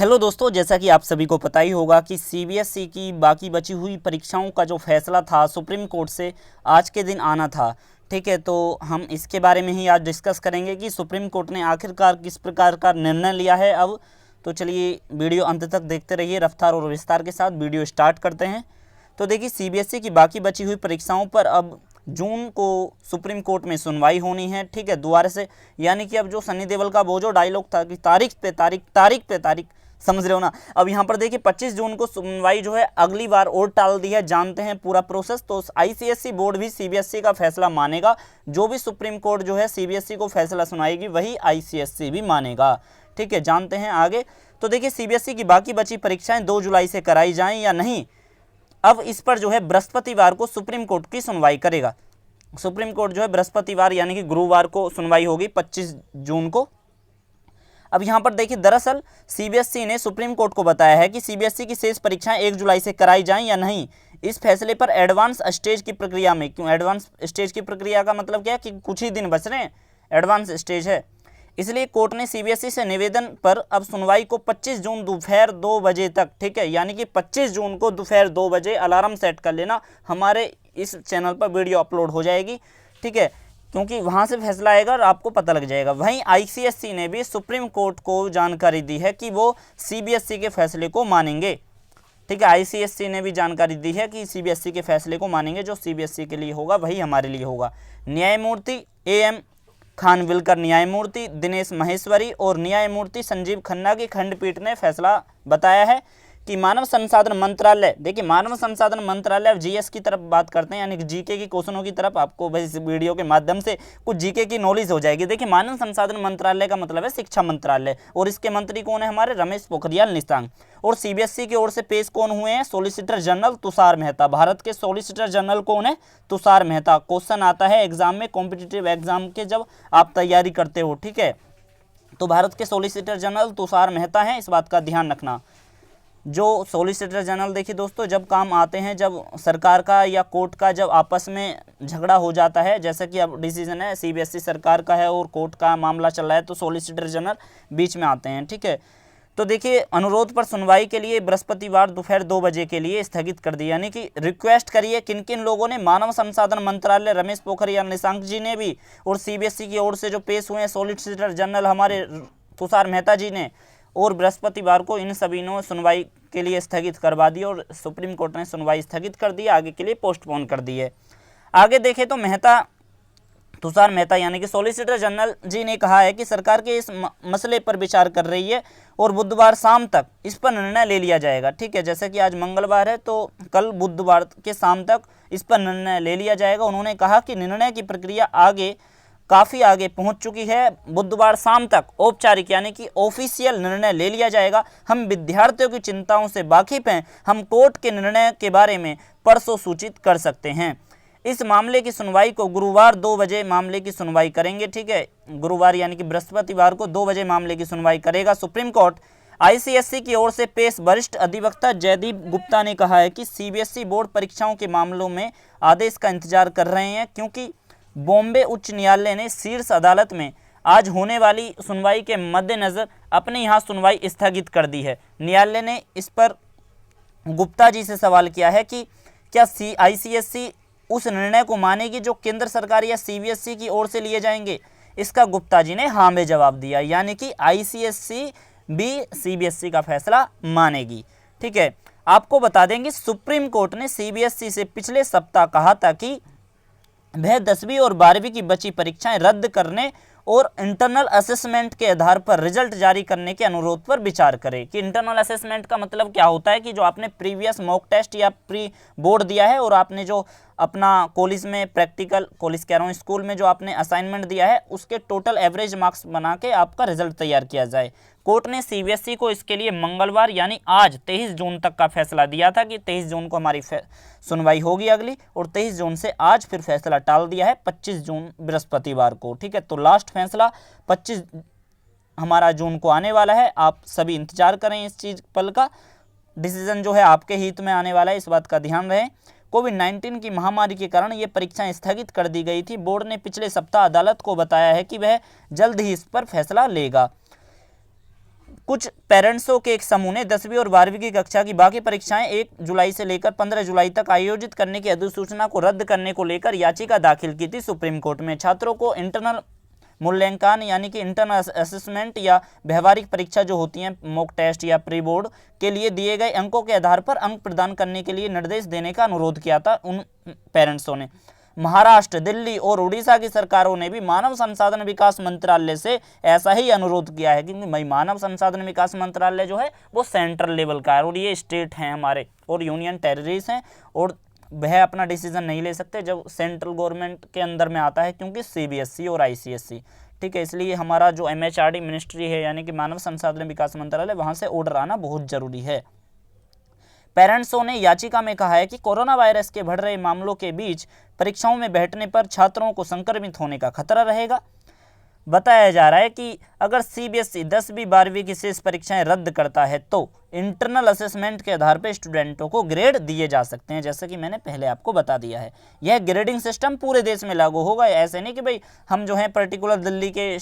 Hello दोस्तों, जैसा कि आप सभी को पता ही होगा कि सीबीएसई की बाकी बची हुई परीक्षाओं का जो फैसला था सुप्रीम कोर्ट से आज के दिन आना था। ठीक है, तो हम इसके बारे में ही आज डिस्कस करेंगे कि सुप्रीम कोर्ट ने आखिरकार किस प्रकार का निर्णय लिया है अब। तो चलिए वीडियो अंत तक देखते रहिए, रफ्तार और विस्तार के साथ वीडियो स्टार्ट करते हैं। तो देखिए, सीबीएसई की बाकी बची हुई परीक्षाओं पर अब जून को सुप्रीम कोर्ट में सुनवाई होनी है। ठीक है, दोबारा से, यानी कि अब जो सनी देओल का वो जो डायलॉग था कि तारीख पे तारीख, तारीख पे तारीख, समझ रहे हो ना। अब यहाँ पर देखिए 25 जून को सुनवाई जो है अगली बार और टाल दी है। जानते हैं पूरा प्रोसेस। तो आईसीएसई बोर्ड भी सीबीएसई का फैसला मानेगा। जो भी सुप्रीम कोर्ट जो है सीबीएसई को फैसला सुनाएगी वही आईसीएसई भी मानेगा। ठीक है, जानते हैं आगे। तो देखिए, सीबीएसई की बाकी बची परीक्षाएं 2 जुलाई से कराई जाएं या नहीं, अब इस पर जो है बृहस्पतिवार को सुप्रीम कोर्ट की सुनवाई करेगा। सुप्रीम कोर्ट जो है बृहस्पतिवार यानी कि गुरुवार को सुनवाई होगी 25 जून को। अब यहाँ पर देखिए, दरअसल सीबीएसई ने सुप्रीम कोर्ट को बताया है कि सीबीएसई की शेष परीक्षाएं 1 जुलाई से कराई जाएं या नहीं। इस फैसले पर एडवांस स्टेज की प्रक्रिया में, क्यों एडवांस स्टेज की प्रक्रिया का मतलब क्या है कि कुछ ही दिन बच रहे हैं, एडवांस स्टेज है, इसलिए कोर्ट ने सीबीएसई से निवेदन पर अब सुनवाई को 25 जून दोपहर 2 बजे तक, ठीक है, यानी कि 25 जून को दोपहर 2 बजे अलार्म सेट कर लेना, हमारे इस चैनल पर वीडियो अपलोड हो जाएगी। ठीक है, क्योंकि वहाँ से फैसला आएगा और आपको पता लग जाएगा। वहीं आईसीएसई ने भी सुप्रीम कोर्ट को जानकारी दी है कि वो सीबीएसई के फैसले को मानेंगे। ठीक है, आईसीएसई ने भी जानकारी दी है कि सीबीएसई के फैसले को मानेंगे। जो सीबीएसई के लिए होगा वही हमारे लिए होगा। न्यायमूर्ति एएम खानविलकर, न्यायमूर्ति दिनेश महेश्वरी और न्यायमूर्ति संजीव खन्ना की खंडपीठ ने फैसला बताया है कि मानव संसाधन मंत्रालय, देखिए मानव संसाधन मंत्रालय, अब जीएस की तरफ बात करते हैं, यानी कि जीके की क्वेश्चनों की तरफ। आपको भाई इस वीडियो के माध्यम से कुछ जीके की नॉलेज हो जाएगी। देखिए, मानव संसाधन मंत्रालय का मतलब है शिक्षा मंत्रालय, और इसके मंत्री कौन है हमारे, रमेश पोखरियाल निशंक। और सीबीएसई की ओर से पेश कौन हुए हैं, सॉलिसिटर जनरल तुषार मेहता। भारत के सॉलिसिटर जनरल कौन है, तुषार मेहता। क्वेश्चन आता है एग्जाम में, कॉम्पिटिटिव एग्जाम के जब आप तैयारी करते हो, ठीक है, तो भारत के सॉलिसिटर जनरल तुषार मेहता हैं, इस बात का ध्यान रखना। जो सॉलिसिटर जनरल, देखिए दोस्तों, जब काम आते हैं, जब सरकार का या कोर्ट का जब आपस में झगड़ा हो जाता है, जैसे कि अब डिसीजन है सीबीएसई सरकार का है और कोर्ट का मामला चल रहा है, तो सॉलिसिटर जनरल बीच में आते हैं। ठीक है, तो देखिए, अनुरोध पर सुनवाई के लिए बृहस्पतिवार दोपहर 2 बजे के लिए स्थगित कर दिया, यानी कि रिक्वेस्ट करिए। किन किन लोगों ने, मानव संसाधन मंत्रालय, रमेश पोखरियाल निशंक जी ने भी, और सीबीएसई की ओर से जो पेश हुए हैं सॉलिसिटर जनरल हमारे तुषार मेहता जी ने, और बृहस्पतिवार को इन सभी ने सुनवाई के लिए स्थगित करवा दी और सुप्रीम कोर्ट ने सुनवाई स्थगित कर दी, आगे के लिए पोस्टपोन कर दी है। आगे देखें तो तुषार मेहता यानी कि सॉलिसिटर जनरल जी ने कहा है कि सरकार के इस मसले पर विचार कर रही है और बुधवार शाम तक इस पर निर्णय ले लिया जाएगा। ठीक है, जैसे कि आज मंगलवार है तो कल बुधवार के शाम तक इस पर निर्णय ले लिया जाएगा। उन्होंने कहा कि निर्णय की प्रक्रिया काफ़ी आगे पहुंच चुकी है। बुधवार शाम तक औपचारिक यानी कि ऑफिशियल निर्णय ले लिया जाएगा। हम विद्यार्थियों की चिंताओं से वाकिफ हैं। हम कोर्ट के निर्णय के बारे में परसों सूचित कर सकते हैं। इस मामले की सुनवाई को गुरुवार 2 बजे मामले की सुनवाई करेंगे। ठीक है, गुरुवार यानी कि बृहस्पतिवार को 2 बजे मामले की सुनवाई करेगा सुप्रीम कोर्ट। आईसीएसई की ओर से पेश वरिष्ठ अधिवक्ता जयदीप गुप्ता ने कहा है कि सीबीएसई बोर्ड परीक्षाओं के मामलों में आदेश का इंतजार कर रहे हैं, क्योंकि बॉम्बे उच्च न्यायालय ने शीर्ष अदालत में आज होने वाली सुनवाई के मद्देनज़र अपने यहाँ सुनवाई स्थगित कर दी है। न्यायालय ने इस पर गुप्ता जी से सवाल किया है कि क्या आईसीएसई उस निर्णय को मानेगी जो केंद्र सरकार या सीबीएसई की ओर से लिए जाएंगे। इसका गुप्ता जी ने हाँ में जवाब दिया, यानी कि आईसीएसई भी सीबीएसई का फैसला मानेगी। ठीक है, आपको बता देंगे सुप्रीम कोर्ट ने सीबीएसई से पिछले सप्ताह कहा था कि वह 10वीं और 12वीं की बची परीक्षाएं रद्द करने और इंटरनल असेसमेंट के आधार पर रिजल्ट जारी करने के अनुरोध पर विचार करे। कि इंटरनल असेसमेंट का मतलब क्या होता है कि जो आपने प्रीवियस मॉक टेस्ट या प्री बोर्ड दिया है और आपने जो अपना कॉलेज में प्रैक्टिकल, कॉलेज कह रहा हूँ, स्कूल में जो आपने असाइनमेंट दिया है उसके टोटल एवरेज मार्क्स बना के आपका रिजल्ट तैयार किया जाए। कोर्ट ने सीबीएसई को इसके लिए मंगलवार यानी आज 23 जून तक का फैसला दिया था कि 23 जून को हमारी सुनवाई होगी अगली, और 23 जून से आज फिर फैसला टाल दिया है 25 जून बृहस्पतिवार को। ठीक है, तो लास्ट फैसला 25 हमारा जून को आने वाला है। आप सभी इंतजार करें, इस चीज़ पल का डिसीजन जो है आपके हित में आने वाला है, इस बात का ध्यान रहे। कोविड-19 की महामारी के कारण ये परीक्षाएं स्थगित कर दी गई थी। बोर्ड ने पिछले सप्ताह अदालत को बताया है कि वह जल्द ही इस पर फैसला लेगा। कुछ पेरेंट्सों के एक समूह ने 10वीं और 12वीं की कक्षा की बाकी परीक्षाएं 1 जुलाई से लेकर 15 जुलाई तक आयोजित करने की अधिसूचना को रद्द करने को लेकर याचिका दाखिल की थी सुप्रीम कोर्ट में। छात्रों को इंटरनल मूल्यांकन यानी कि इंटरनल असेसमेंट या व्यवहारिक परीक्षा जो होती हैं मॉक टेस्ट या प्री बोर्ड के लिए दिए गए अंकों के आधार पर अंक प्रदान करने के लिए निर्देश देने का अनुरोध किया था उन पेरेंट्सों ने। महाराष्ट्र, दिल्ली और उड़ीसा की सरकारों ने भी मानव संसाधन विकास मंत्रालय से ऐसा ही अनुरोध किया है, क्योंकि भाई मानव संसाधन विकास मंत्रालय जो है वो सेंट्रल लेवल का है और ये स्टेट हैं हमारे और यूनियन टेरिटरीज हैं और वह अपना डिसीजन नहीं ले सकते जब सेंट्रल गवर्नमेंट के अंदर में आता है, क्योंकि सीबीएसई और आईसीएसई, ठीक है। इसलिए हमारा जो एमएचआरडी मिनिस्ट्री है यानी कि मानव संसाधन विकास मंत्रालय, वहाँ से ऑर्डर आना बहुत जरूरी है। पेरेंट्सों ने याचिका में कहा है कि कोरोना वायरस के बढ़ रहे मामलों के बीच परीक्षाओं में बैठने पर छात्रों को संक्रमित होने का खतरा रहेगा। बताया जा रहा है कि अगर सीबीएसई 10वीं 12वीं की शेष परीक्षाएं रद्द करता है तो इंटरनल असेसमेंट के आधार पर स्टूडेंटों को ग्रेड दिए जा सकते हैं, जैसे कि मैंने पहले आपको बता दिया है। यह ग्रेडिंग सिस्टम पूरे देश में लागू होगा। ऐसे नहीं कि भाई हम जो है पर्टिकुलर दिल्ली के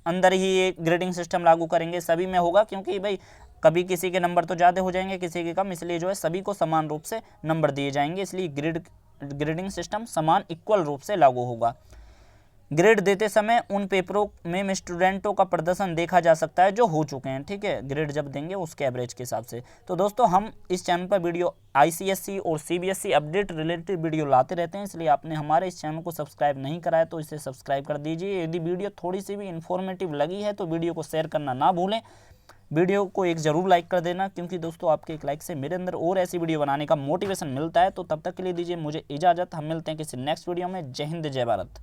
अंदर ही एक ग्रेडिंग सिस्टम लागू करेंगे, सभी में होगा, क्योंकि भाई कभी किसी के नंबर तो ज़्यादा हो जाएंगे, किसी के कम, इसलिए जो है सभी को समान रूप से नंबर दिए जाएंगे। इसलिए ग्रेडिंग सिस्टम समान इक्वल रूप से लागू होगा। ग्रेड देते समय उन पेपरों में स्टूडेंटों का प्रदर्शन देखा जा सकता है जो हो चुके हैं, ठीक है, ग्रेड जब देंगे उसके एवरेज के हिसाब से। तो दोस्तों हम इस चैनल पर वीडियो आईसीएसई और सीबीएसई अपडेट रिलेटेड वीडियो लाते रहते हैं, इसलिए आपने हमारे इस चैनल को सब्सक्राइब नहीं करा है तो इसे सब्सक्राइब कर दीजिए। यदि वीडियो थोड़ी सी भी इन्फॉर्मेटिव लगी है तो वीडियो को शेयर करना ना भूलें। वीडियो को एक ज़रूर लाइक कर देना, क्योंकि दोस्तों आपके एक लाइक से मेरे अंदर और ऐसी वीडियो बनाने का मोटिवेशन मिलता है। तो तब तक के लिए दीजिए मुझे इजाज़त। हम मिलते हैं किसी नेक्स्ट वीडियो में। जय हिंद, जय भारत।